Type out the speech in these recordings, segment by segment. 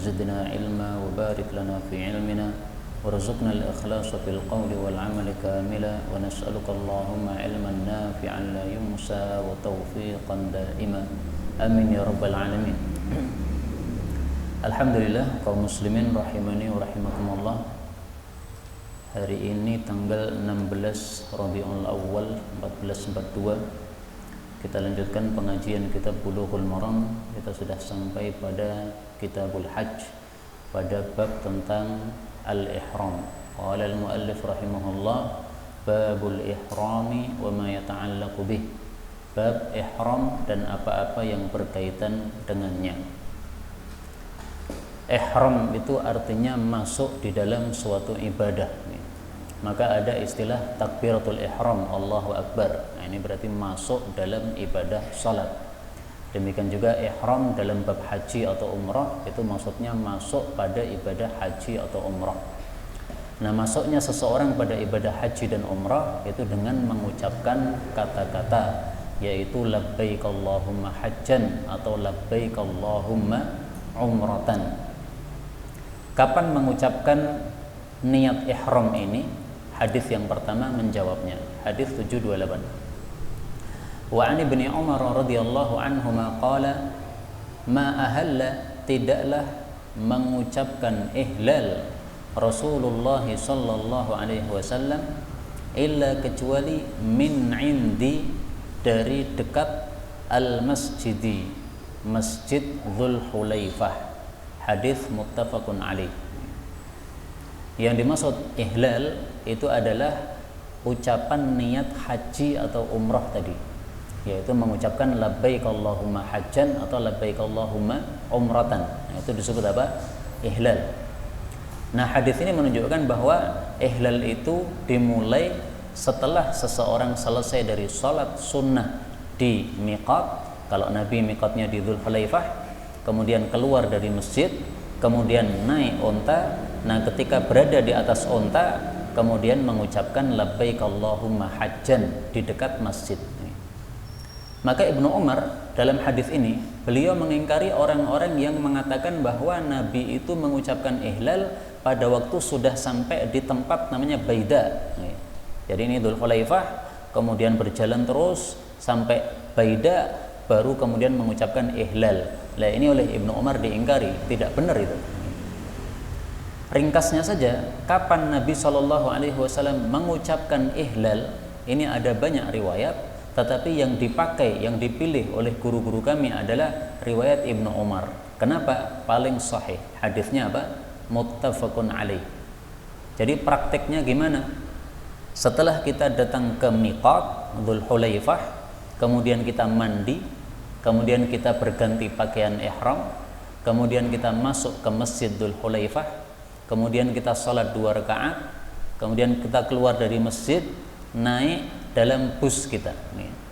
زدنا علما وبارك لنا في علمنا وارزقنا الإخلاص في القول والعمل كاملا ونسألك اللهم علما نافعا لا ينسى وتوفيقا دائما آمين يا رب العالمين. Alhamdulillah kaum muslimin rahimani wa rahimakumullah. Hari ini tanggal 16 Rabiul Awal 1442. Kita lanjutkan pengajian kitab Bulughul Maram. Kita sudah sampai pada Kitabul Hajj, pada bab tentang al-ihram. Qala al-muallif rahimahullah, babul ihrami wa ma yata'allaqu bih. Bab ihram dan apa-apa yang berkaitan dengannya. Ihram itu artinya masuk di dalam suatu ibadah. Maka ada istilah takbiratul ihram, Allahu Akbar. Nah, ini berarti masuk dalam ibadah salat. Demikian juga ihram dalam bab haji atau umrah, itu maksudnya masuk pada ibadah haji atau umrah. Nah, masuknya seseorang pada ibadah haji dan umrah itu dengan mengucapkan kata-kata, yaitu labbaik Allahumma hajjan atau labbaik Allahumma umratan. Kapan mengucapkan niat ihram ini? Hadis yang pertama menjawabnya. Hadis 728. Wa an Ibnu Umar radhiyallahu anhuma qala ma ahalla, tidaklah mengucapkan ihlal Rasulullah sallallahu alaihi wasallam illa kecuali min indi, dari dekat al-masjidi, Masjid Dzul Hulaifah. Hadis muttafaqun alaih. Yang dimaksud ihlal itu adalah ucapan niat haji atau umrah tadi, yaitu mengucapkan labbaik Allahumma hajjan atau labbaik Allahumma umratan. Nah, itu disebut apa? Ihlal. Nah, hadis ini menunjukkan bahwa ihlal itu dimulai setelah seseorang selesai dari salat sunnah di miqat. Kalau Nabi miqatnya di Dzul Hulaifah, kemudian keluar dari masjid, kemudian naik onta. Nah, ketika berada di atas onta, kemudian mengucapkan labbaik Allahumma hajjan di dekat masjid. Maka Ibnu Umar dalam hadis ini, beliau mengingkari orang-orang yang mengatakan bahwa Nabi itu mengucapkan ihlal pada waktu sudah sampai di tempat namanya Baida. Jadi ini Dzul Hulaifah, kemudian berjalan terus sampai Baida, baru kemudian mengucapkan ihlal. Nah, ini oleh Ibnu Umar diingkari, tidak benar itu. Ringkasnya saja, kapan Nabi SAW mengucapkan ihlal, ini ada banyak riwayat, tetapi yang dipakai, yang dipilih oleh guru-guru kami adalah riwayat Ibnu Umar. Kenapa? Paling sahih. Hadisnya apa? Muttafaqun alaih. Jadi prakteknya gimana? Setelah kita datang ke miqat Dzul Hulaifah, kemudian kita mandi, kemudian kita berganti pakaian ihram, kemudian kita masuk ke Masjid Dzul Hulaifah, kemudian kita sholat 2 rakaat, kemudian kita keluar dari masjid, naik dalam bus kita,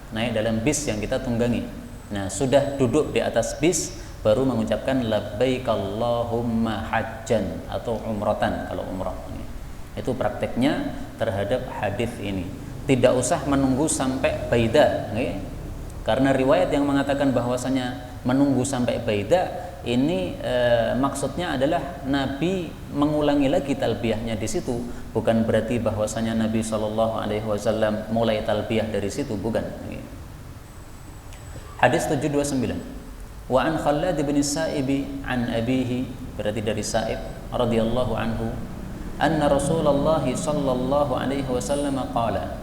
naik dalam bis yang kita tunggangi. Nah, sudah duduk di atas bis, baru mengucapkan labbaik Allahumma hajjan atau umratan kalau umrah. Itu prakteknya terhadap hadis ini. Tidak usah menunggu sampai Baida, karena riwayat yang mengatakan bahwasanya menunggu sampai Baida ini maksudnya adalah Nabi mengulangi lagi talbiyahnya di situ, bukan berarti bahwasanya Nabi SAW mulai talbiyah dari situ, bukan. Hadis 729. Wa an Khallad bin Sa'ib an abihi, berarti dari Sa'ib radhiyallahu anhu, anna Rasulullah sallallahu alaihi wasallam qala,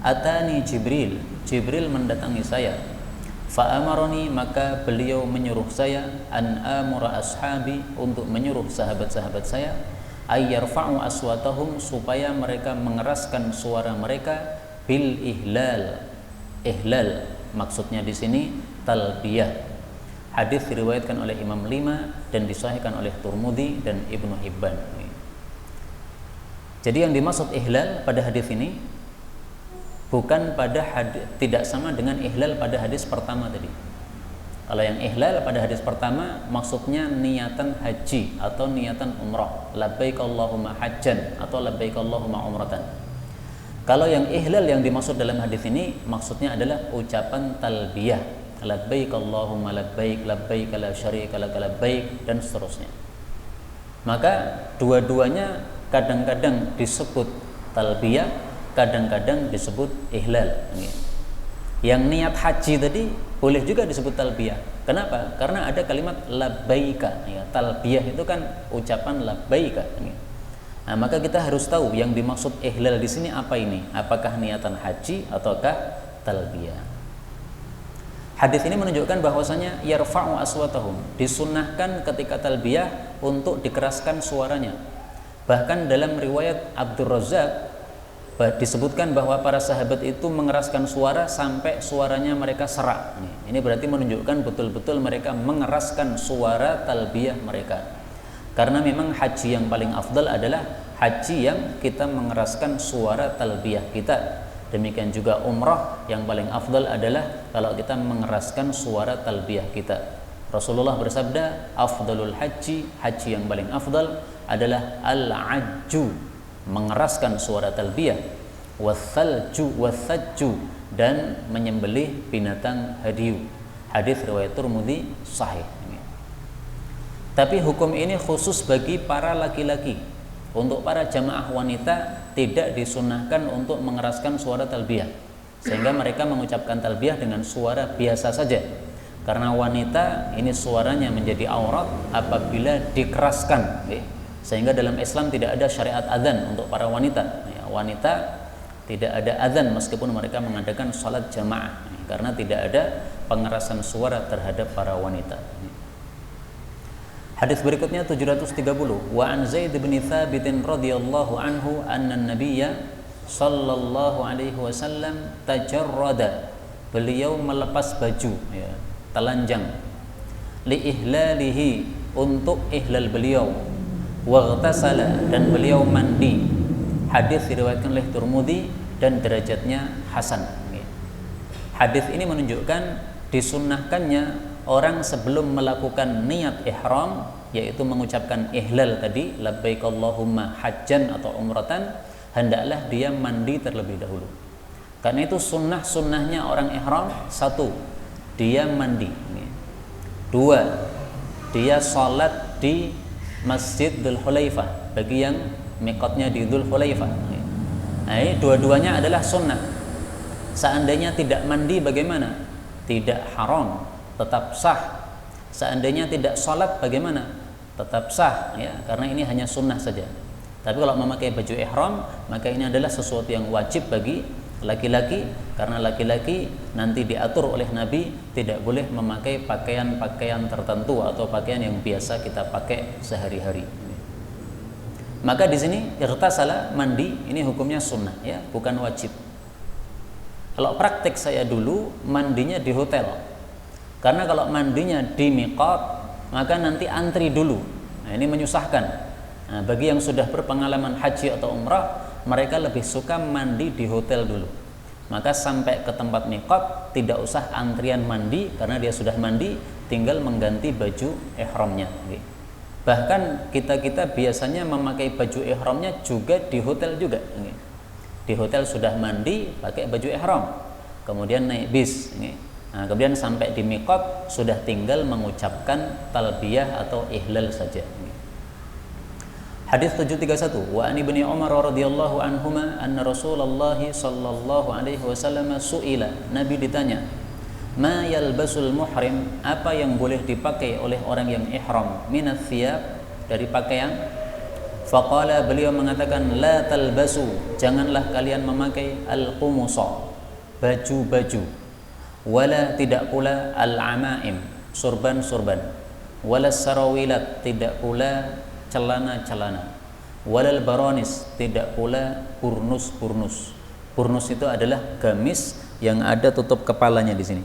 atani Jibril, Jibril mendatangi saya. Fa'amaroni, maka beliau menyuruh saya, an amura ashabi, untuk menyuruh sahabat-sahabat saya, ayyarfa'u aswatahum, supaya mereka mengeraskan suara mereka, bil ihlal. Ihlal maksudnya di sini talbiyah. Hadis diriwayatkan oleh Imam 5 dan disahihkan oleh Turmudi dan Ibnu Hibban. Jadi yang dimaksud ihlal pada hadis ini bukan pada tidak sama dengan ihlal pada hadis pertama tadi. Kalau yang ihlal pada hadis pertama maksudnya niatan haji atau niatan umrah, labbaik Allahumma hajjan atau labbaik Allahumma umratan. Kalau yang ihlal yang dimaksud dalam hadis ini maksudnya adalah ucapan talbiyah, labbaik Allahumma labbaik, labbaik la syarika lak labbaik, dan seterusnya. Maka dua-duanya kadang-kadang disebut talbiyah, kadang-kadang disebut ihlal. Yang niat haji tadi boleh juga disebut talbiyah. Kenapa? Karena ada kalimat labbaika. Talbiyah itu kan ucapan labbaika. Nah, maka kita harus tahu yang dimaksud ihlal di sini apa ini? Apakah niatan haji ataukah talbiyah? Hadis ini menunjukkan bahwasanya yarfa'u aswatahum, disunnahkan ketika talbiyah untuk dikeraskan suaranya. Bahkan dalam riwayat Abdul Razzaq disebutkan bahwa para sahabat itu mengeraskan suara sampai suaranya mereka serak. Ini berarti menunjukkan betul-betul mereka mengeraskan suara talbiyah mereka. Karena memang haji yang paling afdal adalah haji yang kita mengeraskan suara talbiyah kita. Demikian juga umrah yang paling afdal adalah kalau kita mengeraskan suara talbiyah kita. Rasulullah bersabda, afdalul haji, haji yang paling afdal adalah al-ajju, mengeraskan suara talbiyah, wathajju, dan menyembelih binatang hadiyu. Hadis riwayat Tirmidzi sahih. Tapi hukum ini khusus bagi para laki-laki. Untuk para jamaah wanita tidak disunahkan untuk mengeraskan suara talbiyah, sehingga mereka mengucapkan talbiyah dengan suara biasa saja. Karena wanita ini suaranya menjadi aurat apabila dikeraskan. Sehingga dalam Islam tidak ada syariat adzan untuk para wanita. Wanita tidak ada adzan meskipun mereka mengadakan salat jamaah, karena tidak ada pengerasan suara terhadap para wanita. Hadis berikutnya 730. Wa an Zaid bin Thabit radhiyallahu anhu anna an-nabiyya sallallahu alaihi wasallam tajarrada. Beliau melepas baju, telanjang, li ihlalihi, untuk ihlal beliau, waghtasala, dan beliau mandi. Hadis diriwayatkan oleh Tirmidzi dan derajatnya hasan. Hadis ini menunjukkan disunnahkannya orang sebelum melakukan niat ihram, yaitu mengucapkan ihlal tadi, labbaik Allahumma hajjan atau umratan, hendaklah dia mandi terlebih dahulu. Karena itu sunnahnya orang ihram: satu, dia mandi; dua, dia sholat di Masjid Dzul Hulaifah bagi yang miqatnya di Dzul Hulaifah. Nah, ini dua-duanya adalah sunnah. Seandainya tidak mandi bagaimana? Tidak haram, tetap sah. Seandainya tidak sholat bagaimana? Tetap sah, karena ini hanya sunnah saja. Tapi kalau memakai baju ihram, maka ini adalah sesuatu yang wajib bagi laki-laki, karena laki-laki nanti diatur oleh Nabi tidak boleh memakai pakaian-pakaian tertentu atau pakaian yang biasa kita pakai sehari-hari. Maka di sini irtasala, mandi, ini hukumnya sunnah, bukan wajib. Kalau praktek saya dulu, mandinya di hotel. Karena kalau mandinya di miqat, maka nanti antri dulu. Nah, ini menyusahkan. Nah, bagi yang sudah berpengalaman haji atau umrah, mereka lebih suka mandi di hotel dulu. Maka sampai ke tempat miqat tidak usah antrian mandi, karena dia sudah mandi, tinggal mengganti baju ihramnya. Bahkan kita biasanya memakai baju ihramnya juga di hotel juga. Di hotel sudah mandi pakai baju ihram, kemudian naik bis. Nah, kemudian sampai di miqat sudah tinggal mengucapkan talbiyah atau ihlal saja. Hadis 731. Wa an Ibnu Umar radhiyallahu anhuma anna Rasulullah sallallahu alaihi wasallam su'ila. Nabi ditanya, "Ma yalbasul muhrim?" Apa yang boleh dipakai oleh orang yang ihram? Minats thiyab, dari pakaian. Faqala, beliau mengatakan, "La talbasu." Janganlah kalian memakai al-qumusa, baju-baju. Wala, tidak pula al-amaim, surban-surban. Wala sarawilat, tidak pula celana-celana. Walal baronis, tidak pula burnus-burnus. Burnus itu adalah gamis yang ada tutup kepalanya di sini.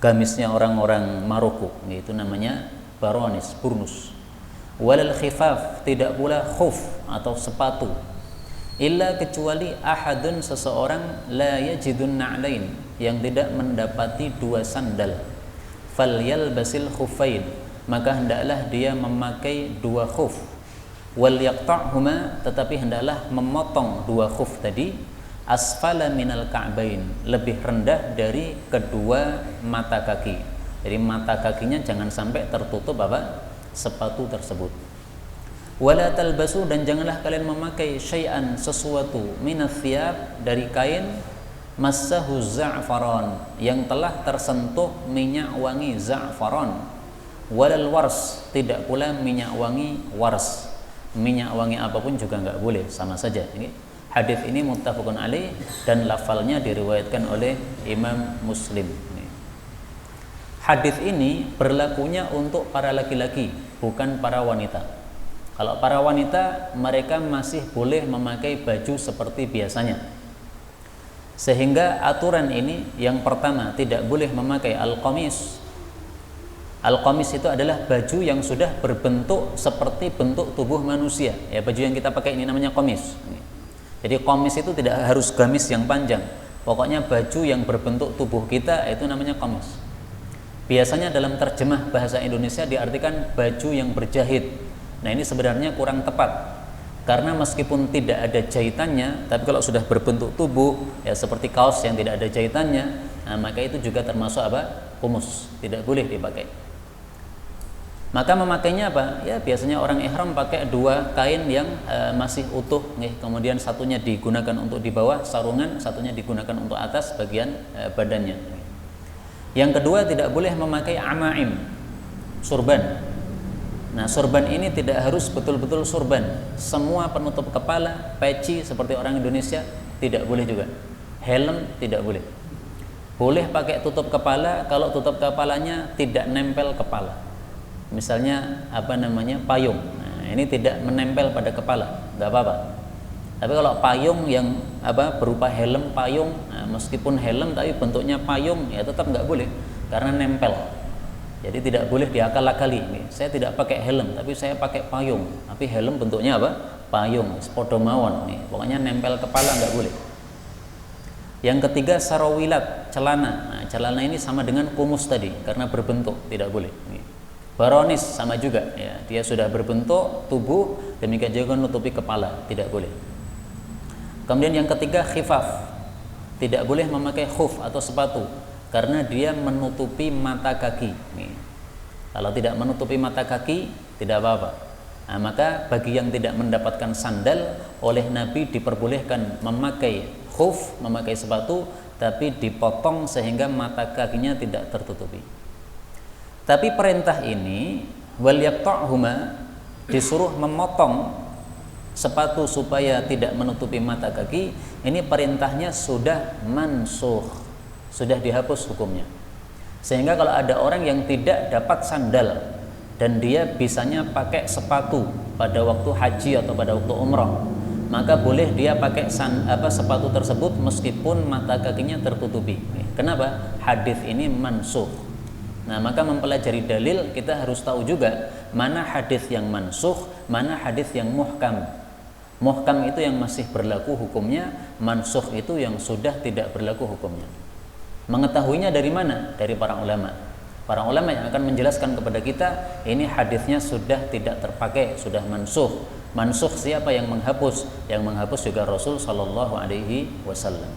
Gamisnya orang-orang Maroko, itu namanya baronis, burnus. Walal khifaf, tidak pula khuf atau sepatu. Illa, kecuali ahadun, seseorang, la yajidun na'lain, yang tidak mendapati dua sandal. Falyalbasil khufain, maka hendaklah dia memakai dua khuf. Wal yaqta'huma, tetapi hendaklah memotong dua khuf tadi, asfala minal ka'bain, lebih rendah dari kedua mata kaki. Jadi mata kakinya jangan sampai tertutup sepatu tersebut. Wala talbasu, dan janganlah kalian memakai syai'an, sesuatu, minas thiyab, dari kain, massahu za'faron, yang telah tersentuh minyak wangi za'faron. Walal wars, tidak pula minyak wangi wars. Minyak wangi apapun juga enggak boleh, sama saja. Hadis ini muttafaqun alaih dan lafalnya diriwayatkan oleh Imam Muslim. Hadis ini berlakunya untuk para laki-laki, bukan para wanita. Kalau para wanita, mereka masih boleh memakai baju seperti biasanya. Sehingga aturan ini, yang pertama, tidak boleh memakai al-qamis. Al-qamis itu adalah baju yang sudah berbentuk seperti bentuk tubuh manusia. Ya, baju yang kita pakai ini namanya qamis. Jadi qamis itu tidak harus gamis yang panjang. Pokoknya baju yang berbentuk tubuh kita itu namanya qamis. Biasanya dalam terjemah bahasa Indonesia diartikan baju yang berjahit. Nah, ini sebenarnya kurang tepat, karena meskipun tidak ada jahitannya, tapi kalau sudah berbentuk tubuh, ya seperti kaos yang tidak ada jahitannya, nah, maka itu juga termasuk apa? Kumus, tidak boleh dipakai. Maka memakainya apa? Ya biasanya orang ihram pakai dua kain yang masih utuh, kemudian satunya digunakan untuk di bawah sarungan, satunya digunakan untuk atas bagian badannya. Yang kedua, tidak boleh memakai amaim, surban. Nah, surban ini tidak harus betul-betul surban. Semua penutup kepala, peci seperti orang Indonesia tidak boleh juga. Helm tidak boleh. Boleh pakai tutup kepala kalau tutup kepalanya tidak nempel kepala. Misalnya payung. Nah, ini tidak menempel pada kepala, nggak apa-apa. Tapi kalau payung yang berupa helm payung, nah, meskipun helm tapi bentuknya payung, ya tetap nggak boleh karena nempel. Jadi tidak boleh diakal-akali. Saya tidak pakai helm, tapi saya pakai payung. Tapi helm bentuknya apa? Payung, podo mawon. Pokoknya nempel kepala nggak boleh. Yang ketiga, sarawilat, celana. Nah, celana ini sama dengan kumus tadi, karena berbentuk, tidak boleh. Baronis sama juga, ya. Dia sudah berbentuk tubuh, demikian juga menutupi kepala, tidak boleh. Kemudian yang ketiga, khifaf. Tidak boleh memakai khuf atau sepatu, karena dia menutupi mata kaki. Kalau tidak menutupi mata kaki, tidak apa-apa. Nah, maka bagi yang tidak mendapatkan sandal, oleh Nabi diperbolehkan memakai khuf, memakai sepatu, tapi dipotong sehingga mata kakinya tidak tertutupi. Tapi perintah ini, wal yaqta'huma, disuruh memotong sepatu supaya tidak menutupi mata kaki, ini perintahnya sudah mansukh, sudah dihapus hukumnya. Sehingga kalau ada orang yang tidak dapat sandal dan dia bisanya pakai sepatu pada waktu haji atau pada waktu umrah, maka boleh dia pakai sepatu tersebut meskipun mata kakinya tertutupi. Kenapa? Hadis ini mansukh. Nah, maka mempelajari dalil kita harus tahu juga mana hadis yang mansukh, mana hadis yang muhkam. Muhkam itu yang masih berlaku hukumnya, mansukh itu yang sudah tidak berlaku hukumnya. Mengetahuinya dari mana? Dari para ulama. Para ulama yang akan menjelaskan kepada kita, ini hadisnya sudah tidak terpakai, sudah mansukh. Mansukh siapa yang menghapus? Yang menghapus juga Rasul sallallahu alaihi wasallam.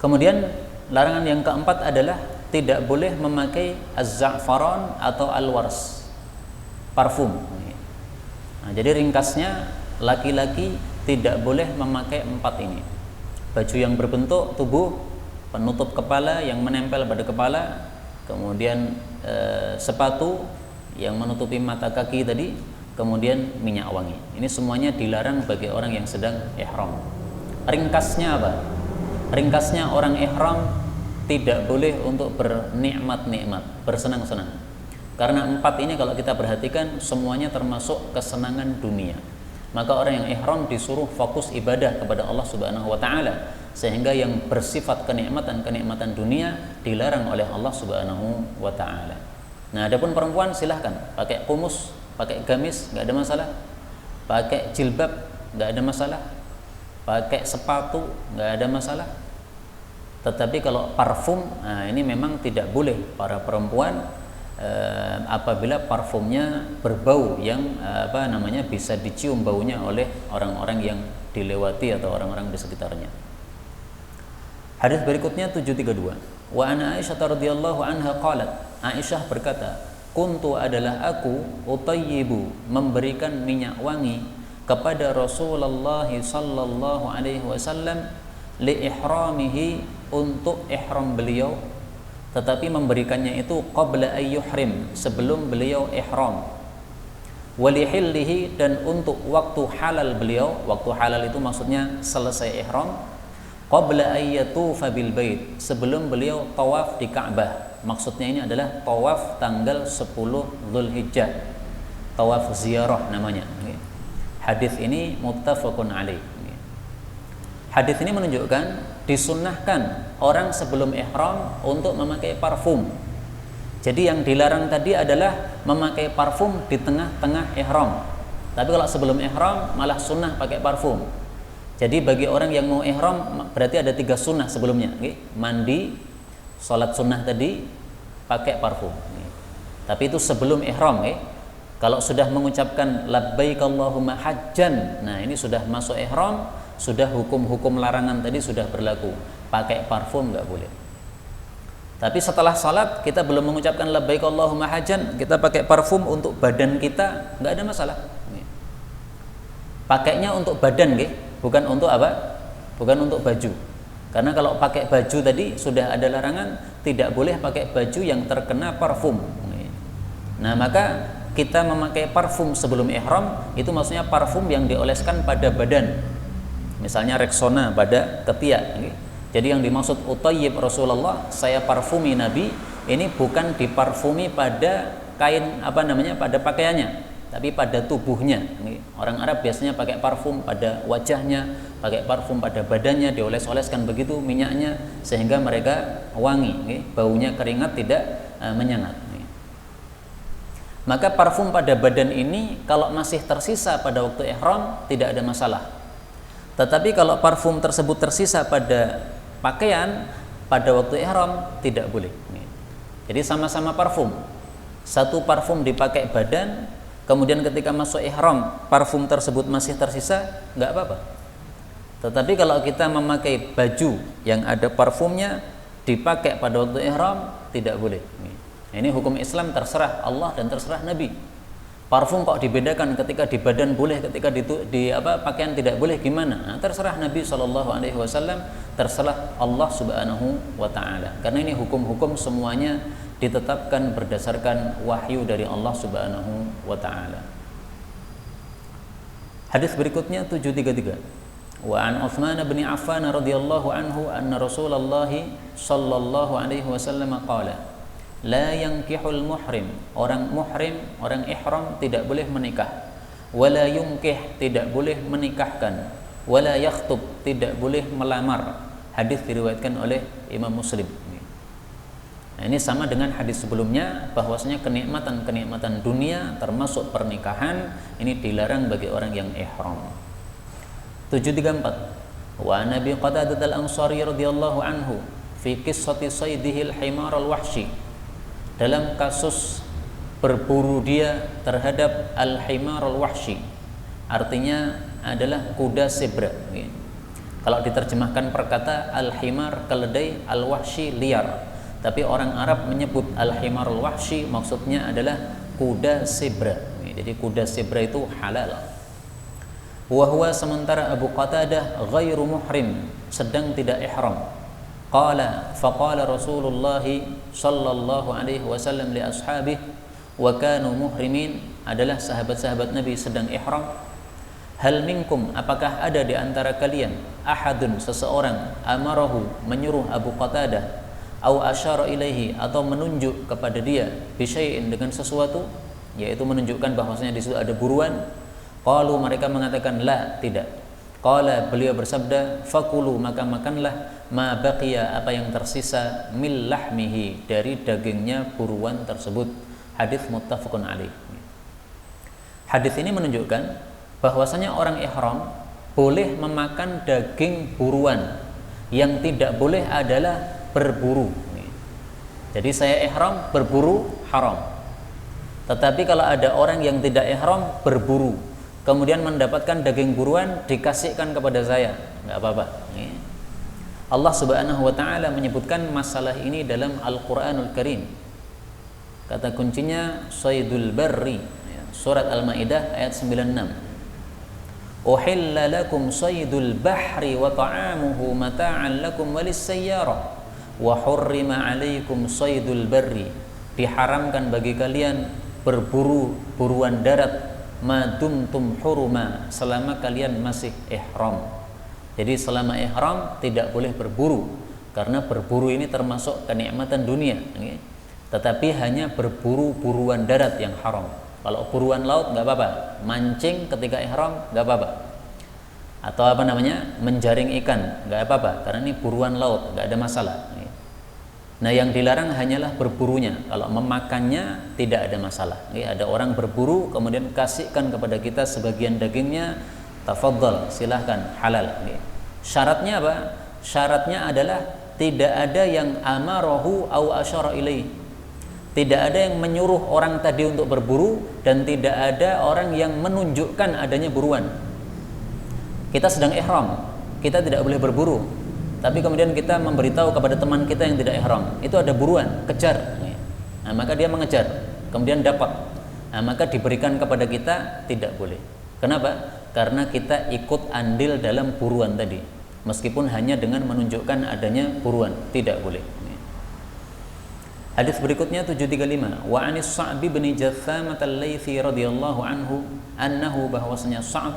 Kemudian larangan yang keempat adalah tidak boleh memakai az-za'faran atau al-wars, parfum. Nah, jadi ringkasnya, laki-laki tidak boleh memakai empat ini. Baju yang berbentuk tubuh, penutup kepala yang menempel pada kepala, kemudian sepatu yang menutupi mata kaki tadi, kemudian minyak wangi. Ini semuanya dilarang bagi orang yang sedang ihram. Ringkasnya apa? Ringkasnya orang ihram tidak boleh untuk bernikmat-nikmat, bersenang-senang. Karena empat ini kalau kita perhatikan semuanya termasuk kesenangan dunia. Maka orang yang ihram disuruh fokus ibadah kepada Allah Subhanahu wa taala, sehingga yang bersifat kenikmatan-kenikmatan dunia dilarang oleh Allah Subhanahu wa taala. Nah, adapun perempuan silahkan pakai kumus, pakai gamis, enggak ada masalah. Pakai jilbab, enggak ada masalah. Pakai sepatu, enggak ada masalah. Tetapi kalau parfum, nah ini memang tidak boleh para perempuan apabila parfumnya berbau yang bisa dicium baunya oleh orang-orang yang dilewati atau orang-orang di sekitarnya. Hadis berikutnya 732. Wa ana Aisyah radhiyallahu anha qalat. Aisyah berkata, kuntu adalah aku utayyibu memberikan minyak wangi kepada Rasulullah sallallahu alaihi wasallam li ihramihi untuk ihram beliau, tetapi memberikannya itu qabla ayyuhrim sebelum beliau ihram, walihillihi dan untuk waktu halal beliau, waktu halal itu maksudnya selesai ihram, qabla ayyatufa bil bait sebelum beliau tawaf di Ka'bah. Maksudnya ini adalah tawaf tanggal 10 Dzulhijjah, tawaf ziarah namanya. Hadis ini muttafaqun alaih. Hadis ini menunjukkan disunnahkan orang sebelum ihram untuk memakai parfum. Jadi yang dilarang tadi adalah memakai parfum di tengah-tengah ihram. Tapi kalau sebelum ihram malah sunnah pakai parfum. Jadi bagi orang yang mau ihram berarti ada 3 sunnah sebelumnya. Mandi, sholat sunnah tadi, pakai parfum. Tapi itu sebelum ihram. Kalau sudah mengucapkan labbaik Allahumma hajjan, nah ini sudah masuk ihram, sudah hukum-hukum larangan tadi sudah berlaku. Pakai parfum nggak boleh. Tapi setelah salat kita belum mengucapkan labbaik Allahumma hajjan, kita pakai parfum untuk badan kita, nggak ada masalah. Pakainya untuk badan, bukan untuk apa? Bukan untuk baju. Karena kalau pakai baju tadi sudah ada larangan, tidak boleh pakai baju yang terkena parfum. Nah maka kita memakai parfum sebelum ihram itu maksudnya parfum yang dioleskan pada badan, misalnya Rexona pada ketiak. Jadi yang dimaksud utayyib Rasulullah, saya parfumi Nabi, ini bukan diparfumi pada kain pada pakaiannya, tapi pada tubuhnya. Orang Arab biasanya pakai parfum pada wajahnya, pakai parfum pada badannya, dioles-oleskan begitu minyaknya sehingga mereka wangi, baunya keringat tidak menyengat. Maka parfum pada badan ini kalau masih tersisa pada waktu ihram tidak ada masalah. Tetapi kalau parfum tersebut tersisa pada pakaian pada waktu ihram tidak boleh. Jadi sama-sama parfum. Satu parfum dipakai badan, kemudian ketika masuk ihram parfum tersebut masih tersisa, nggak apa-apa. Tetapi kalau kita memakai baju yang ada parfumnya dipakai pada waktu ihram tidak boleh. Ini hukum Islam terserah Allah dan terserah Nabi. Parfum kok dibedakan, ketika di badan boleh, ketika di pakaian tidak boleh, gimana? Nah, terserah Nabi SAW, terserah Allah Subhanahu wa Ta'ala. Karena ini hukum-hukum semuanya ditetapkan berdasarkan wahyu dari Allah Subhanahu wa Ta'ala. Hadis berikutnya 733. Wa an Utsman bin Affan radhiyallahu anhu anna Rasulullah sallallahu alaihi wasallam qala la yankihul muhrim, orang muhrim, orang ihram tidak boleh menikah, wala yunkih, tidak boleh menikahkan, wala yakhtub, tidak boleh melamar. Hadis diriwayatkan oleh Imam Muslim. Nah, ini sama dengan hadis sebelumnya, bahwasanya kenikmatan dunia termasuk pernikahan ini dilarang bagi orang yang ihram. 734. Wa Nabi Qatadah al-Ansari radhiyallahu anhu fi qissati saydihi al-himar al-wahshi, dalam kasus berburu dia terhadap al-himar al-wahshi, artinya adalah kuda zebra. Kalau diterjemahkan perkata al-himar keledai, al-wahshi liar, tapi orang Arab menyebut al-himar al-wahshi maksudnya adalah kuda zebra. Jadi kuda zebra itu halal. Wa huwa, sementara Abu Qatadah ghairu muhrim, sedang tidak ihram. Faqala Rasulullah sallallahu alaihi wasallam li ashabihi, wa kanu muhrimin, adalah sahabat-sahabat Nabi sedang ihram. Hal minkum, apakah ada di antara kalian, ahadun, seseorang, amarahu, menyuruh Abu Qatadah, au asyara ilaihi, atau menunjuk kepada dia, bisyai'in, dengan sesuatu, yaitu menunjukkan bahwasanya di situ ada buruan. Qalu, mereka mengatakan la, tidak. Qala, beliau bersabda, fakulu, maka makanlah, ma baqiya, apa yang tersisa, mil lahmihi, dari dagingnya buruan tersebut. Hadis muttafaqun alaih. Hadis ini menunjukkan bahwasanya orang ihram boleh memakan daging buruan. Yang tidak boleh adalah berburu. Jadi saya ihram berburu haram. Tetapi kalau ada orang yang tidak ihram berburu, kemudian mendapatkan daging buruan dikasihkan kepada saya, nggak apa-apa. Allah Subhanahu wa Ta'ala menyebutkan masalah ini dalam Al-Quranul Karim Kata kuncinya saydul barri, ya, surat Al-Maidah ayat 96. Uhilla lakum saydul bahri wa ta'amuhu mata'an lakum walis sayyarah wa hurrima 'alaikum saydul barri. Diharamkan bagi kalian berburu buruan darat madumtum huruma, selama kalian masih ihram. Jadi selama ihram tidak boleh berburu, karena berburu ini termasuk kenikmatan dunia, tetapi hanya berburu buruan darat yang haram. Kalau buruan laut nggak apa-apa, mancing ketika ihram nggak apa-apa, atau menjaring ikan nggak apa-apa, karena ini buruan laut, nggak ada masalah. Nah, yang dilarang hanyalah berburunya. Kalau memakannya tidak ada masalah. Ada orang berburu kemudian kasihkan kepada kita sebagian dagingnya, tafadhal, silahkan, halal. Syaratnya apa? Syaratnya adalah tidak ada yang amarahu au asyara ilaih. Tidak ada yang menyuruh orang tadi untuk berburu, dan tidak ada orang yang menunjukkan adanya buruan. Kita sedang ihram, kita tidak boleh berburu, tapi kemudian kita memberitahu kepada teman kita yang tidak ihram, itu ada buruan, kejar. Nah, maka dia mengejar, kemudian dapat. Nah, maka diberikan kepada kita, tidak boleh. Kenapa? Karena kita ikut andil dalam buruan tadi, meskipun hanya dengan menunjukkan adanya buruan, tidak boleh. Hadis berikutnya 735. Wa anis Sa'b bin Jathamah al-Laitsi radhiyallahu anhu annahu, bahwasanya Sa'b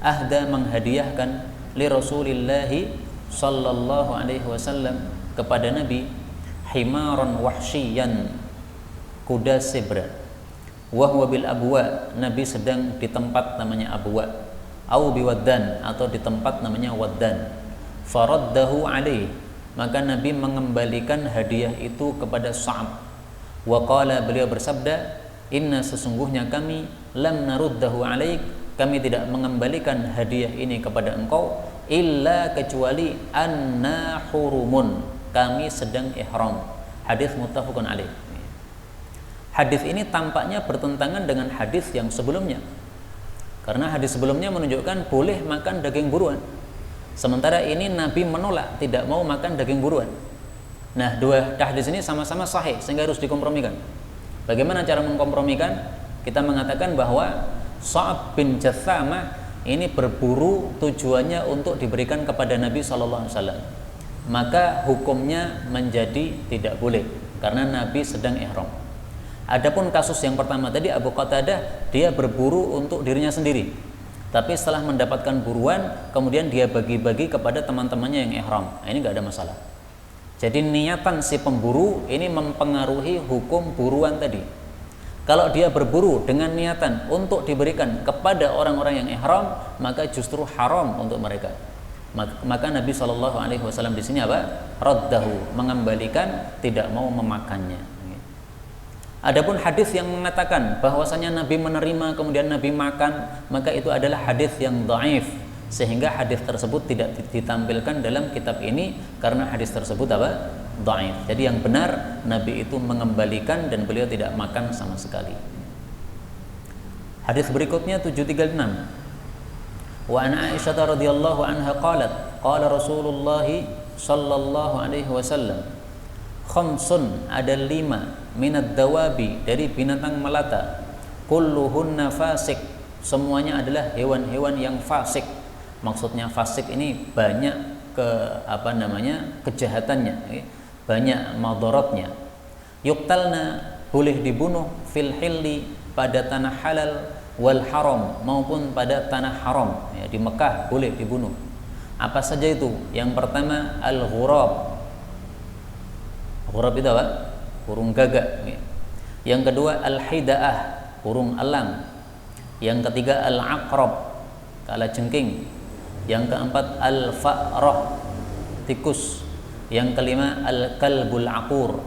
ahda menghadiahkan li Rasulillahi sallallahu alaihi wasallam kepada Nabi himaran wahsyiyan, kuda zebra, wa huwa bil abwa, Nabi sedang di tempat namanya abwa, au biwaddan, atau di tempat namanya waddan. Faraddahu alaihi, maka Nabi mengembalikan hadiah itu kepada Sa'ab. Wa qala, beliau bersabda, inna, sesungguhnya kami, lam naruddahu alaik, kami tidak mengembalikan hadiah ini kepada engkau, illa, kecuali anna hurumun, kami sedang ihram. Hadis muttafaqun alaih. Hadis ini tampaknya bertentangan dengan hadis yang sebelumnya, karena hadis sebelumnya menunjukkan boleh makan daging buruan, sementara ini Nabi menolak, tidak mau makan daging buruan. Nah, dua hadis ini sama-sama sahih, sehingga harus dikompromikan. Bagaimana cara mengkompromikan? Kita mengatakan bahwa Sa'ab bin Jathamah ini berburu tujuannya untuk diberikan kepada Nabi SAW, maka hukumnya menjadi tidak boleh karena Nabi sedang ihram. Adapun kasus yang pertama tadi, Abu Qatadah, dia berburu untuk dirinya sendiri, tapi setelah mendapatkan buruan kemudian dia bagi-bagi kepada teman-temannya yang ihram. Nah, ini nggak ada masalah. Jadi niatan si pemburu ini mempengaruhi hukum buruan tadi. Kalau dia berburu dengan niatan untuk diberikan kepada orang-orang yang ihram, maka justru haram untuk mereka. Maka Nabi SAW di sini apa? Raddahu, mengembalikan, tidak mau memakannya. Adapun hadis yang mengatakan bahwasanya Nabi menerima kemudian Nabi makan, maka itu adalah hadis yang dhaif, sehingga hadis tersebut tidak ditampilkan dalam kitab ini karena hadis tersebut apa? Dhaif. Jadi yang benar, Nabi itu mengembalikan dan beliau tidak makan sama sekali. Hadis berikutnya 736. Wa an Aisyah radhiyallahu anha qalat, qala Rasulullah sallallahu alaihi wasallam, khamsun, ada 5 minad dawabi, dari binatang melata, kulluhunna fasik, semuanya adalah hewan-hewan yang fasik. Maksudnya fasik ini banyak kejahatannya, banyak madaratnya. Yuqtalna, boleh dibunuh, fil hilli, pada tanah halal, wal haram, maupun pada tanah haram, di Mekah boleh dibunuh. Apa saja itu? Yang pertama al-ghurab. Ghurab itu apa? Burung gagak. Yang kedua al-hidaah, burung elang. Yang ketiga al-aqrab, kalajengking. Yang keempat al-fa'rah, tikus. Yang kelima al-kalbul aqur,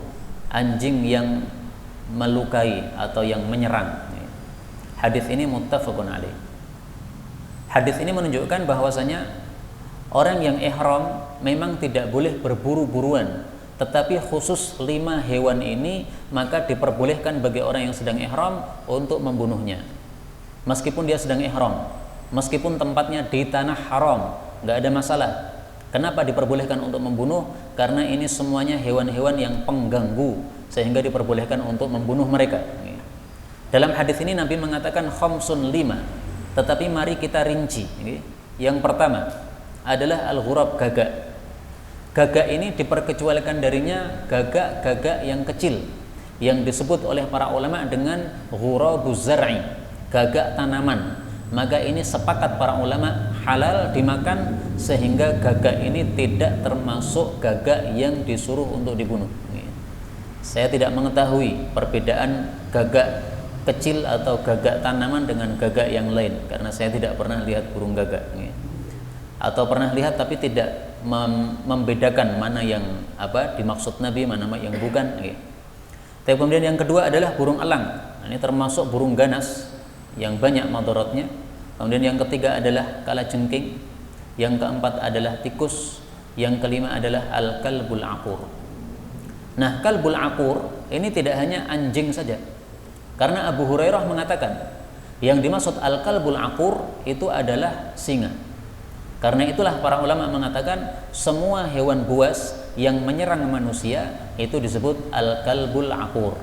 anjing yang melukai atau yang menyerang. Hadis ini muttafaqun alaih. Hadis ini menunjukkan bahwasanya orang yang ihram memang tidak boleh berburu-buruan, tetapi khusus 5 hewan ini maka diperbolehkan bagi orang yang sedang ihram untuk membunuhnya. Meskipun dia sedang ihram, meskipun tempatnya di tanah haram, nggak ada masalah. Kenapa diperbolehkan untuk membunuh? Karena ini semuanya hewan-hewan yang pengganggu sehingga diperbolehkan untuk membunuh mereka. Dalam hadis ini Nabi mengatakan khamsun lima, tetapi mari kita rinci. Yang pertama adalah al-ghurab, gagak. Gagak ini diperkecualikan darinya gagak-gagak yang kecil yang disebut oleh para ulama dengan ghurabuz zar'i, gagak tanaman. Maka ini sepakat para ulama halal dimakan, sehingga gagak ini tidak termasuk gagak yang disuruh untuk dibunuh. Saya tidak mengetahui perbedaan gagak kecil atau gagak tanaman dengan gagak yang lain, karena saya tidak pernah lihat burung gagak, atau pernah lihat tapi tidak membedakan mana yang dimaksud Nabi, mana yang bukan. Tapi kemudian yang kedua adalah burung elang. Ini termasuk burung ganas yang banyak madaratnya. Kemudian yang ketiga adalah kalajengking, yang keempat adalah tikus, yang kelima adalah al-kalbul aqur. Nah, kalbul aqur ini tidak hanya anjing saja, karena Abu Hurairah mengatakan yang dimaksud al-kalbul aqur itu adalah singa. Karena itulah para ulama mengatakan semua hewan buas yang menyerang manusia itu disebut al-kalbul aqur.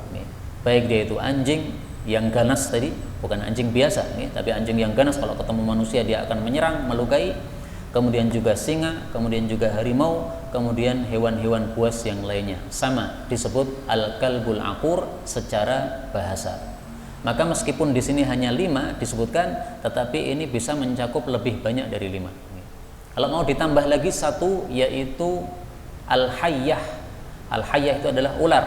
Baik dia itu anjing yang ganas tadi, bukan anjing biasa, tapi anjing yang ganas, kalau ketemu manusia dia akan menyerang, melukai. Kemudian juga singa, kemudian juga harimau, kemudian hewan-hewan buas yang lainnya, sama disebut al-kalbul aqur secara bahasa. Maka meskipun di sini hanya 5 disebutkan, tetapi ini bisa mencakup lebih banyak dari 5. Kalau mau ditambah lagi 1, yaitu al-hayyah. Al-hayyah itu adalah ular.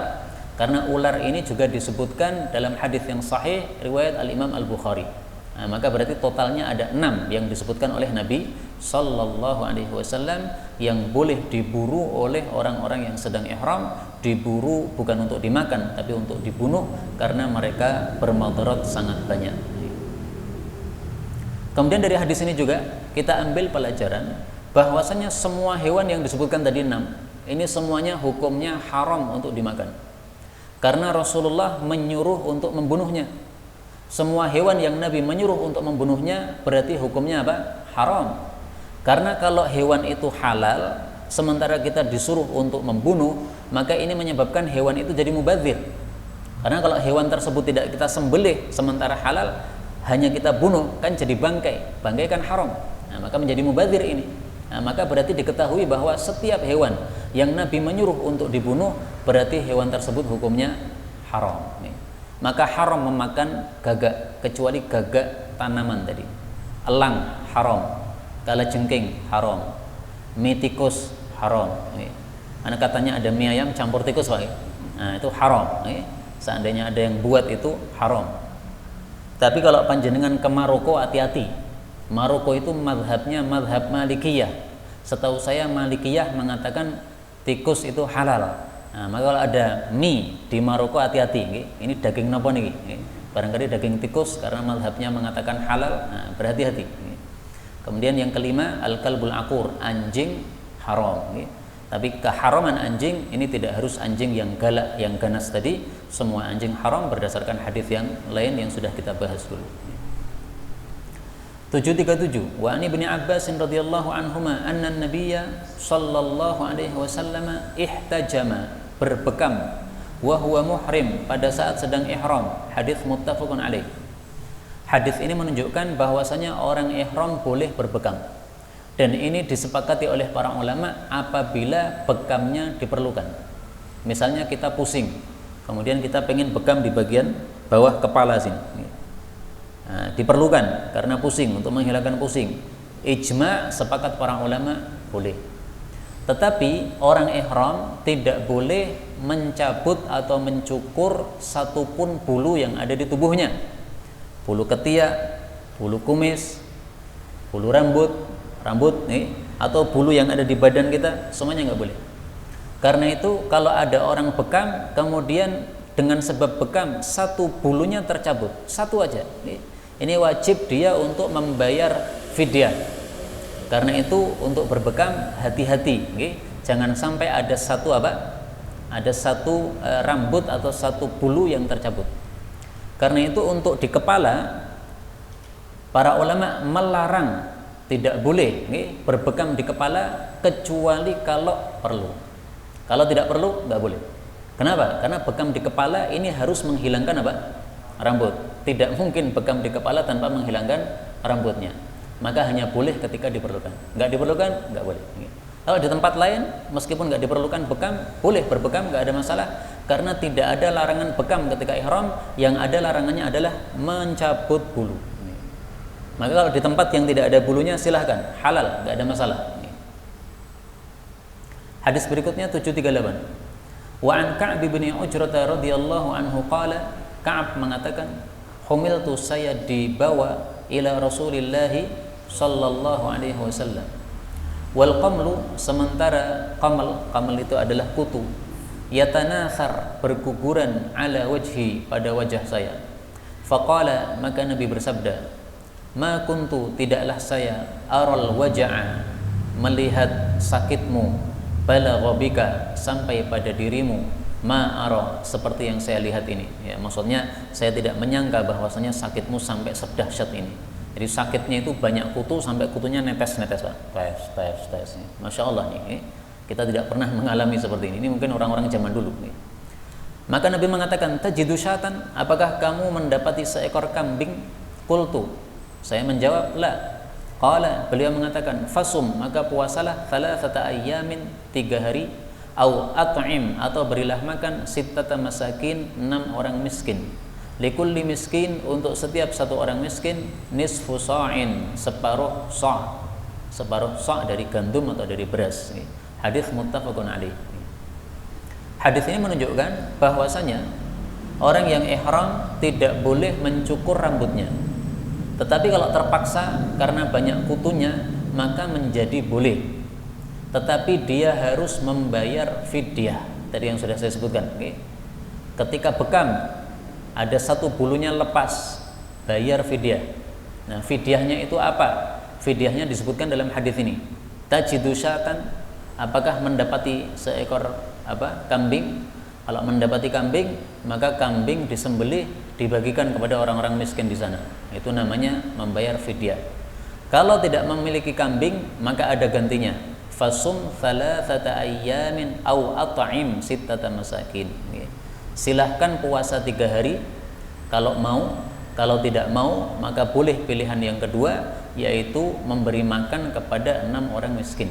Karena ular ini juga disebutkan dalam hadis yang sahih riwayat Al-Imam Al-Bukhari. Nah, maka berarti totalnya ada 6 yang disebutkan oleh Nabi Sallallahu Alaihi Wasallam yang boleh diburu oleh orang-orang yang sedang ihram. Diburu bukan untuk dimakan, tapi untuk dibunuh, karena mereka bermadarat sangat banyak. Kemudian dari hadis ini juga kita ambil pelajaran bahwasanya semua hewan yang disebutkan tadi 6 ini semuanya hukumnya haram untuk dimakan. Karena Rasulullah menyuruh untuk membunuhnya. Semua hewan yang Nabi menyuruh untuk membunuhnya berarti hukumnya apa? Haram. Karena kalau hewan itu halal, sementara kita disuruh untuk membunuh, maka ini menyebabkan hewan itu jadi mubadzir. Karena kalau hewan tersebut tidak kita sembelih sementara halal, hanya kita bunuh, kan jadi bangkai. Bangkai kan haram. Nah, maka menjadi mubadzir ini. Nah, maka berarti diketahui bahwa setiap hewan yang Nabi menyuruh untuk dibunuh berarti hewan tersebut hukumnya haram. Maka haram memakan gagak, kecuali gagak tanaman tadi. Elang haram, kalajengking haram, mie tikus haram. Karena katanya ada mie ayam campur tikus, Pak. Nah, itu haram. Seandainya ada yang buat itu haram. Tapi kalau panjenengan ke Maroko, hati-hati. Maroko itu mazhabnya mazhab Malikiyah. Setahu saya Malikiyah mengatakan tikus itu halal. Nah, maka kalau ada mie di Maroko, hati-hati. Ini daging napa niki? Barangkali daging tikus, karena mazhabnya mengatakan halal. Nah, berhati-hati. Kemudian yang kelima al-kalbul aqur, anjing haram. Tapi keharaman anjing ini tidak harus anjing yang galak, yang ganas tadi. Semua anjing haram berdasarkan hadis yang lain yang sudah kita bahas dulu. 737 wa ani ibni Abbas radhiyallahu anhuma anna an-nabiyya sallallahu alaihi wasallam ihtajama, berbekam, wa huwa muhrim, pada saat sedang ihram. Hadis muttafaqun alaih. Hadis ini menunjukkan bahwasanya orang ihram boleh berbekam. Dan ini disepakati oleh para ulama apabila bekamnya diperlukan. Misalnya kita pusing, kemudian kita pengen bekam di bagian bawah kepala sini. Nah, diperlukan karena pusing, untuk menghilangkan pusing. Ijma' sepakat para ulama boleh. Tetapi orang ihram tidak boleh mencabut atau mencukur satupun bulu yang ada di tubuhnya. Bulu ketiak, bulu kumis, bulu rambut atau bulu yang ada di badan kita, semuanya nggak boleh. Karena itu kalau ada orang bekam, kemudian dengan sebab bekam satu bulunya tercabut, satu aja, ini wajib dia untuk membayar fidyah. Karena itu untuk berbekam hati-hati, jangan sampai ada satu rambut atau satu bulu yang tercabut. Karena itu untuk di kepala para ulama melarang tidak boleh berbekam di kepala kecuali kalau perlu. Kalau tidak perlu nggak boleh. Kenapa? Karena bekam di kepala ini harus menghilangkan apa? Rambut. Tidak mungkin bekam di kepala tanpa menghilangkan rambutnya. Maka hanya boleh ketika diperlukan. Nggak diperlukan nggak boleh. Kalau di tempat lain meskipun nggak diperlukan bekam, boleh berbekam, nggak ada masalah. Karena tidak ada larangan bekam ketika ihram. Yang ada larangannya adalah mencabut bulu. Maka kalau di tempat yang tidak ada bulunya silahkan, halal, nggak ada masalah. Hadis berikutnya 738. Wa an Ka'b bin Ujrah radhiyallahu anhu qala, Ka'ab mengatakan, humiltu, saya dibawa ila Rasulillah sallallahu alaihi wasallam. Wal qamlu, sementara qamal itu adalah kutu, yatanathar, berguguran, ala wajhi, pada wajah saya. Faqala, maka Nabi bersabda, ma kuntu, tidaklah saya, aral waja'a, melihat sakitmu, balagha bika, sampai pada dirimu, ma ara, seperti yang saya lihat ini. Ya, maksudnya saya tidak menyangka bahwasanya sakitmu sampai sedahsyat ini. Jadi sakitnya itu banyak kutu sampai kutunya netes-netes, Pak. Tes. Masya Allah nih. Kita tidak pernah mengalami seperti ini. Ini mungkin orang-orang zaman dulu nih. Maka Nabi mengatakan, tajidu syatan, apakah kamu mendapati seekor kambing? Qultu, saya menjawab, la. Qala, beliau mengatakan, fasum, maka puasalah thalathata ayyamin, 3 hari, au at'im, atau berilah makan sittata masakin, 6 orang miskin. Likulli miskin, untuk setiap satu orang miskin, nisfu sa'in, separuh sa' dari gandum atau dari beras. Hadis muttafaqun alaih. Hadis ini menunjukkan bahwasanya orang yang ihram tidak boleh mencukur rambutnya. Tetapi kalau terpaksa karena banyak kutunya, maka menjadi boleh. Tetapi dia harus membayar fidyah. Tadi yang sudah saya sebutkan. Ketika bekam ada satu bulunya lepas, bayar fidyah. Nah, fidyahnya itu apa? Fidyahnya disebutkan dalam hadis ini. Tajidu syatan, apakah mendapati seekor kambing? Kalau mendapati kambing, maka kambing disembelih, dibagikan kepada orang-orang miskin di sana. Itu namanya membayar fidyah. Kalau tidak memiliki kambing, maka ada gantinya. Fasum thalathata ayyamin au at'im sittata masakin. Silahkan puasa 3 hari kalau mau. Kalau tidak mau, maka boleh pilihan yang kedua, yaitu memberi makan kepada 6 orang miskin.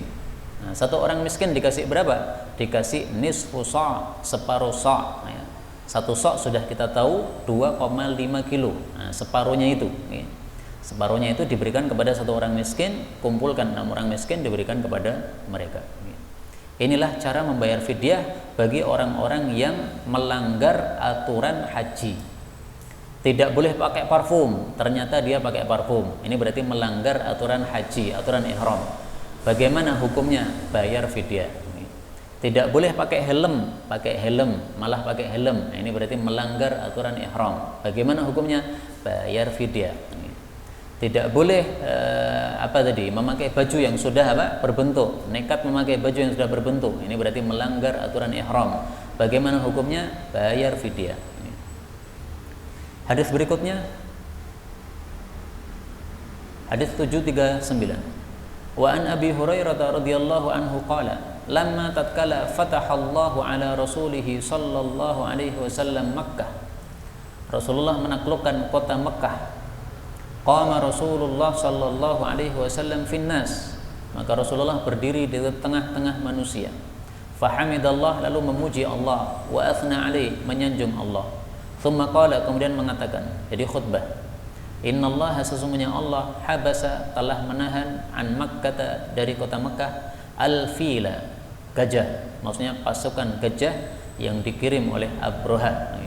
Nah, 1 orang miskin dikasih berapa? Dikasih nisfu sa', separuh sa'. Nah, 1 sa' sudah kita tahu 2,5 kilo. Nah, separuhnya itu. Separuhnya itu diberikan kepada 1 orang miskin, kumpulkan 6 orang miskin, diberikan kepada mereka. Inilah cara membayar fidyah bagi orang-orang yang melanggar aturan haji. Tidak boleh pakai parfum, ternyata dia pakai parfum. Ini berarti melanggar aturan haji, aturan ihram. Bagaimana hukumnya? Bayar fidyah. Tidak boleh pakai helm, malah pakai helm. Nah, ini berarti melanggar aturan ihram. Bagaimana hukumnya? Bayar fidyah. Tidak boleh memakai baju yang sudah berbentuk, nekat memakai baju yang sudah berbentuk. Ini berarti melanggar aturan ihram. Bagaimana hukumnya? Bayar fidyah. Hadis berikutnya, hadis 739. Wa an Abi Hurairah radhiyallahu anhu qala, lamma tatkala fatahallahu ala rasulih sallallahu alaihi wasallam Makkah. Rasulullah menaklukkan kota Makkah. Qama Rasulullah sallallahu alaihi wasallam finnas, maka Rasulullah berdiri di tengah-tengah manusia. Fahamidallah, lalu memuji Allah, wa athna alaih, menyanjung Allah. Thumma qala, kemudian mengatakan, jadi khutbah, innallaha, sesungguhnya Allah, habasa, telah menahan, an Makkah, dari kota Makkah, al-fila, gajah, maksudnya pasukan gajah yang dikirim oleh Abraha.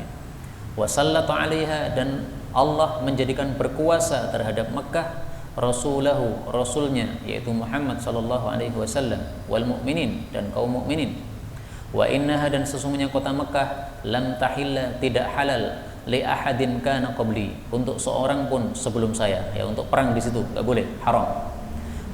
Wa sallata alaiha, dan Allah menjadikan berkuasa terhadap Makkah rasulahu, rasulnya, yaitu Muhammad sallallahu alaihi wasallam, wal mu'minin, dan kaum mukminin. Wa innaha, dan sesungguhnya kota Makkah, lam tahilla, tidak halal, li ahadin kana qabli, untuk seorang pun sebelum saya, ya, untuk perang di situ enggak boleh, haram.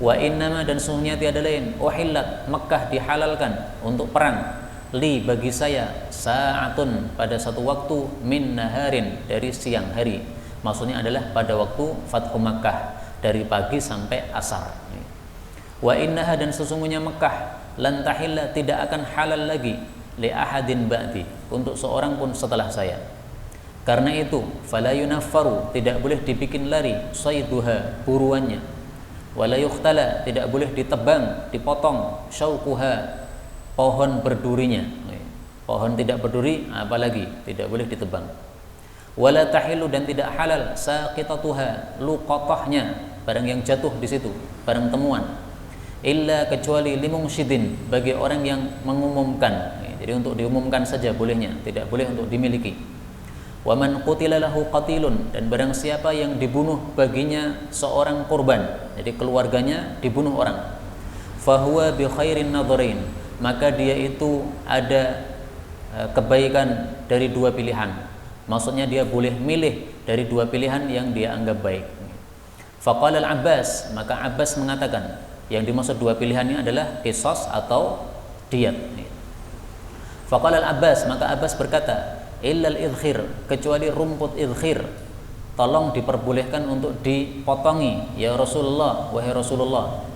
Wa innama, dan sesungguhnya tiada lain, uhillat, Makkah dihalalkan untuk perang, li, bagi saya, sa'atun, pada satu waktu, min naharin, dari siang hari. Maksudnya adalah pada waktu Fathu Makkah, dari pagi sampai asar. Wa innaha, dan sesungguhnya Mekah, lan tahilla, tidak akan halal lagi, li ahadin ba'di, untuk seorang pun setelah saya. Karena itu, fala yunaffaru, tidak boleh dibikin lari, sayduha, buruannya. Wala yukhtala, tidak boleh ditebang, dipotong, syaukuha, pohon berdurinya. Pohon tidak berduri, apalagi tidak boleh ditebang. Wala tahilu, dan tidak halal, saqitatuha, luqatahnya, barang yang jatuh di situ, barang temuan. Illa, kecuali limungsyidin, bagi orang yang mengumumkan. Jadi untuk diumumkan saja bolehnya, tidak boleh untuk dimiliki. Wa man qutila lahu qatilun, dan barang siapa yang dibunuh baginya seorang korban, jadi keluarganya dibunuh orang, fahuwa bi khairin nadharain, maka dia itu ada kebaikan dari dua pilihan. Maksudnya dia boleh milih dari dua pilihan yang dia anggap baik. Faqala al-Abbas, maka Abbas mengatakan, yang dimaksud dua pilihan ini adalah qisas atau diyat. Faqala al-Abbas, maka Abbas berkata, illal idkhir, kecuali rumput idkhir, tolong diperbolehkan untuk dipotongi ya Rasulullah, wahai Rasulullah.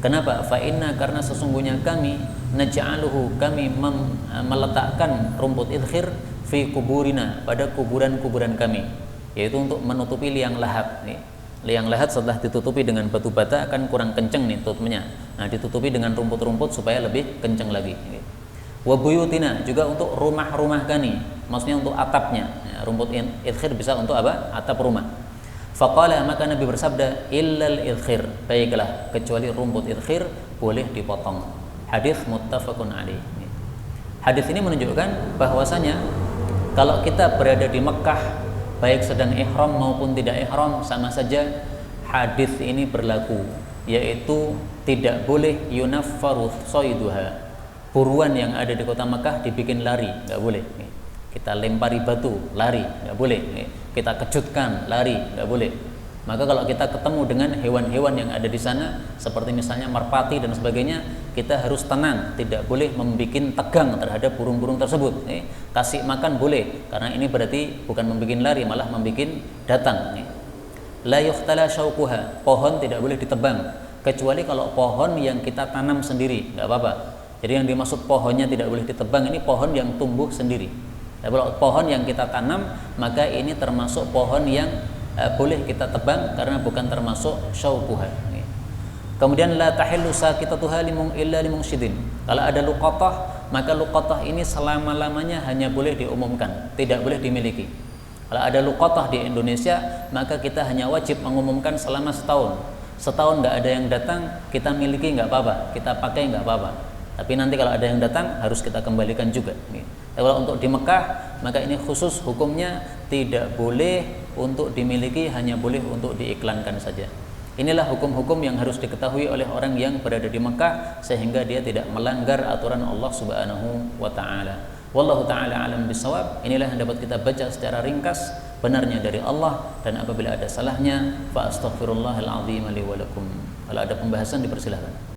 Kenapa? Fa inna, karena sesungguhnya kami, naj'aluhu, kami meletakkan rumput idkhir fi kuburina, pada kuburan-kuburan kami, yaitu untuk menutupi liang lahat. Liang lahat setelah ditutupi dengan batu bata akan kurang kenceng nih tutupnya. Nah, ditutupi dengan rumput-rumput supaya lebih kenceng lagi. Wa buyutina, juga untuk rumah-rumah kami, maksudnya untuk atapnya. Rumput idkhir bisa untuk apa? Atap rumah. Faqala, maka Nabi bersabda, illal idkhir, baiklah, kecuali rumput idkhir boleh dipotong. Hadis muttafaqun alaih. Hadis ini menunjukkan bahwasanya kalau kita berada di Mekah, baik sedang ihram maupun tidak ihram, sama saja hadis ini berlaku, yaitu tidak boleh yunaffaru sayduha, buruan yang ada di kota Mekah dibikin lari, nggak boleh. Kita lempari batu, lari, nggak boleh. Kita kejutkan, lari, nggak boleh. Maka kalau kita ketemu dengan hewan-hewan yang ada di sana, seperti misalnya merpati dan sebagainya, kita harus tenang, tidak boleh membuat tegang terhadap burung-burung tersebut. Kasih makan boleh, karena ini berarti bukan membuat lari, malah membuat datang. La yukhtala syaukuha, pohon tidak boleh ditebang, kecuali kalau pohon yang kita tanam sendiri, nggak apa-apa. Jadi yang dimaksud pohonnya tidak boleh ditebang, ini pohon yang tumbuh sendiri. Nah, kalau pohon yang kita tanam, maka ini termasuk pohon yang boleh kita tebang karena bukan termasuk syaukuha. Kemudian la tahillu sakitatuha illa limungsyidin. Kalau ada luqatah, maka luqatah ini selama-lamanya hanya boleh diumumkan, tidak boleh dimiliki. Kalau ada luqatah di Indonesia, maka kita hanya wajib mengumumkan selama setahun. Setahun nggak ada yang datang, kita miliki nggak apa-apa, kita pakai nggak apa-apa. Tapi nanti kalau ada yang datang, harus kita kembalikan juga. Kalau untuk di Mekah, maka ini khusus hukumnya tidak boleh untuk dimiliki, hanya boleh untuk diiklankan saja. Inilah hukum-hukum yang harus diketahui oleh orang yang berada di Mekah, sehingga dia tidak melanggar aturan Allah Subhanahu wa taala. Wallahu taala alam bisawab. Inilah yang dapat kita baca secara ringkas, benarnya dari Allah, dan apabila ada salahnya fa astaghfirullahal azim li wa lakum. Kalau ada pembahasan dipersilakan.